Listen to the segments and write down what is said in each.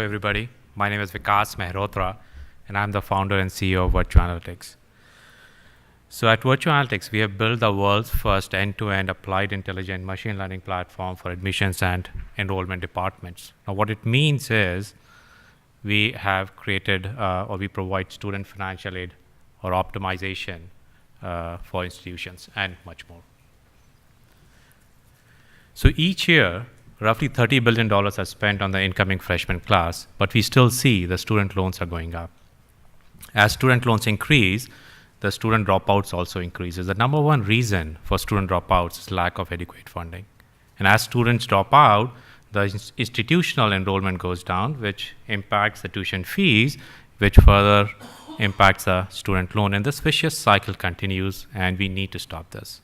everybody. My name is Vikas Mehrotra, and I'm the founder and CEO of Virtual Analytics. So at Virtual Analytics, we have built the world's first end-to-end applied intelligent machine learning platform for admissions and enrollment departments. Now, what it means is we have created or we provide student financial aid or optimization for institutions and much more. So each year, roughly $30 billion are spent on the incoming freshman class, but we still see the student loans are going up. As student loans increase, the student dropouts also increases. The number one reason for student dropouts is lack of adequate funding. And as students drop out, the institutional enrollment goes down, which impacts the tuition fees, which further impacts the student loan. And this vicious cycle continues, and we need to stop this.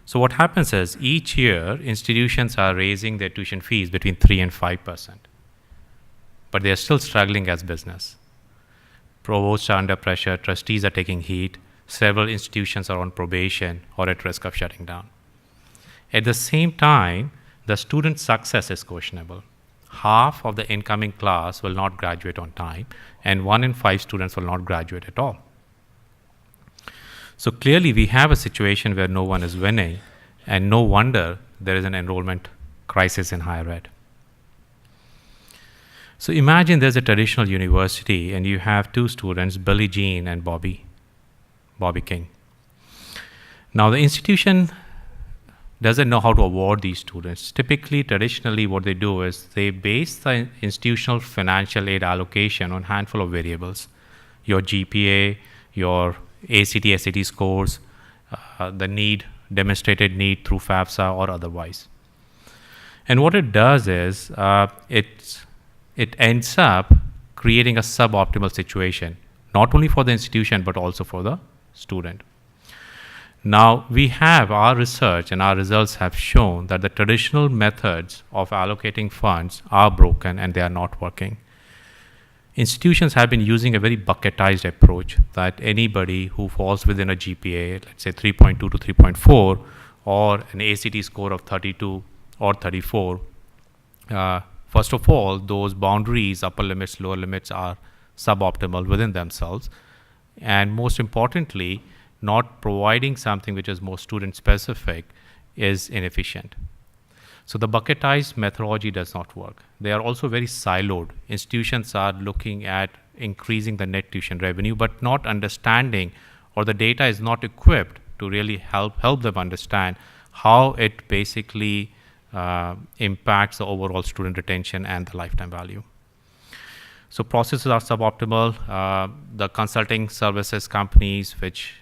So what happens is each year, institutions are raising their tuition fees between 3 and 5%, but they are still struggling as business. Provosts are under pressure, trustees are taking heat, several institutions are on probation or at risk of shutting down. At the same time, the student success is questionable. Half of the incoming class will not graduate on time, and 1 in 5 students will not graduate at all. So clearly, we have a situation where no one is winning, and no wonder there is an enrollment crisis in higher ed. So imagine there's a traditional university, and you have 2 students, Billie Jean and Bobby King. Now, the institution doesn't know how to award these students. Typically, traditionally, what they do is they base the institutional financial aid allocation on a handful of variables: your GPA, your ACT, SAT scores, the demonstrated need through FAFSA or otherwise. And what it does is it ends up creating a suboptimal situation, not only for the institution, but also for the student. Now, we have our research and our results have shown that the traditional methods of allocating funds are broken and they are not working. Institutions have been using a very bucketized approach that anybody who falls within a GPA, let's say 3.2 to 3.4, or an ACT score of 32 or 34, first of all, those boundaries, upper limits, lower limits, are suboptimal within themselves. And most importantly, not providing something which is more student specific is inefficient. So the bucketized methodology does not work. They are also very siloed. Institutions are looking at increasing the net tuition revenue, but not understanding, or the data is not equipped to really help them understand how it basically impacts the overall student retention and the lifetime value. So processes are suboptimal. The consulting services companies which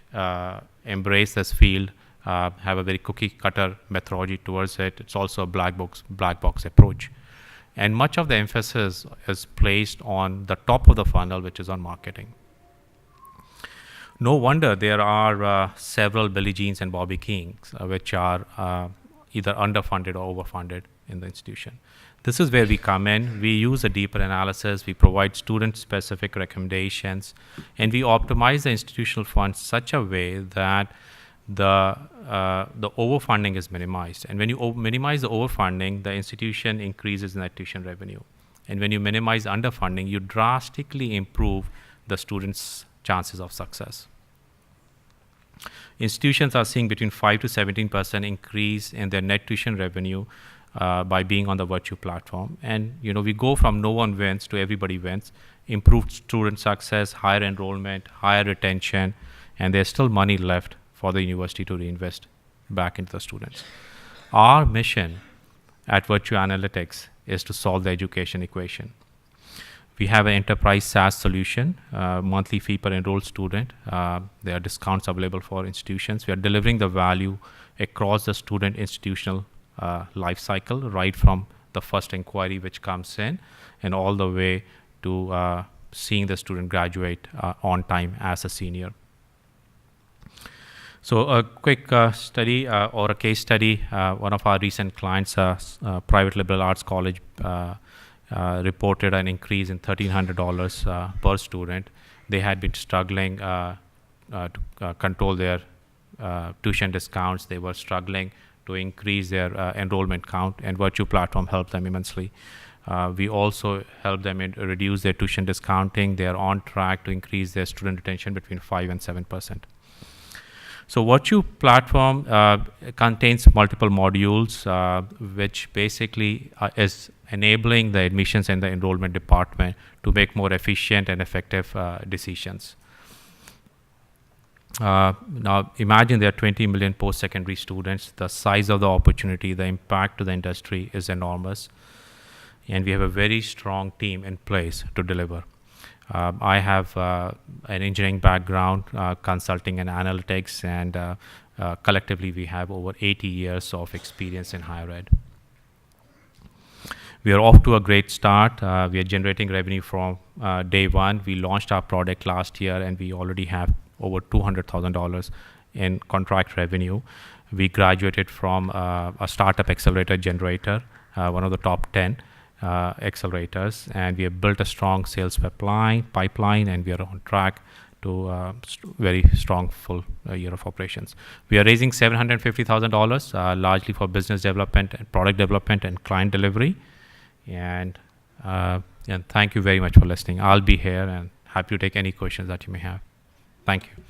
embrace this field have a very cookie-cutter methodology towards it. It's also a black box approach. And much of the emphasis is placed on the top of the funnel, which is on marketing. No wonder there are several Billie Jeans and Bobby Kings, which are either underfunded or overfunded in the institution. This is where we come in. We use a deeper analysis. We provide student-specific recommendations, and we optimize the institutional funds such a way that the overfunding is minimized. And when you minimize the overfunding, the institution increases net tuition revenue. And when you minimize underfunding, you drastically improve the students' chances of success. Institutions are seeing between 5 to 17% increase in their net tuition revenue by being on the Virtue platform. And we go from no one wins to everybody wins, improved student success, higher enrollment, higher retention, and there's still money left for the university to reinvest back into the students. Our mission at Virtue Analytics is to solve the education equation. We have an enterprise SaaS solution, monthly fee per enrolled student. There are discounts available for institutions. We are delivering the value across the student institutional life cycle, right from the first inquiry which comes in and all the way to seeing the student graduate on time as a senior. So a quick study or a case study, one of our recent clients, private liberal arts college, reported an increase in $1,300 per student. They had been struggling to control their tuition discounts. They were struggling to increase their enrollment count, and Virtue platform helped them immensely. We also help them reduce their tuition discounting. They are on track to increase their student retention between 5 and 7%. So Virtue platform contains multiple modules, which basically is enabling the admissions and the enrollment department to make more efficient and effective decisions. Now imagine there are 20 million post-secondary students. The size of the opportunity, the impact to the industry is enormous, and we have a very strong team in place to deliver. I have an engineering background, consulting and analytics, and collectively we have over 80 years of experience in higher ed. We are off to a great start. We are generating revenue from day one. We launched our product last year, and we already have over $200,000 in contract revenue. We graduated from a startup accelerator generator, one of the top 10 accelerators, and we have built a strong sales pipeline, and we are on track to very strong full year of operations. We are raising $750,000, largely for business development, and product development, and client delivery. And thank you very much for listening. I'll be here and happy to take any questions that you may have. Thank you.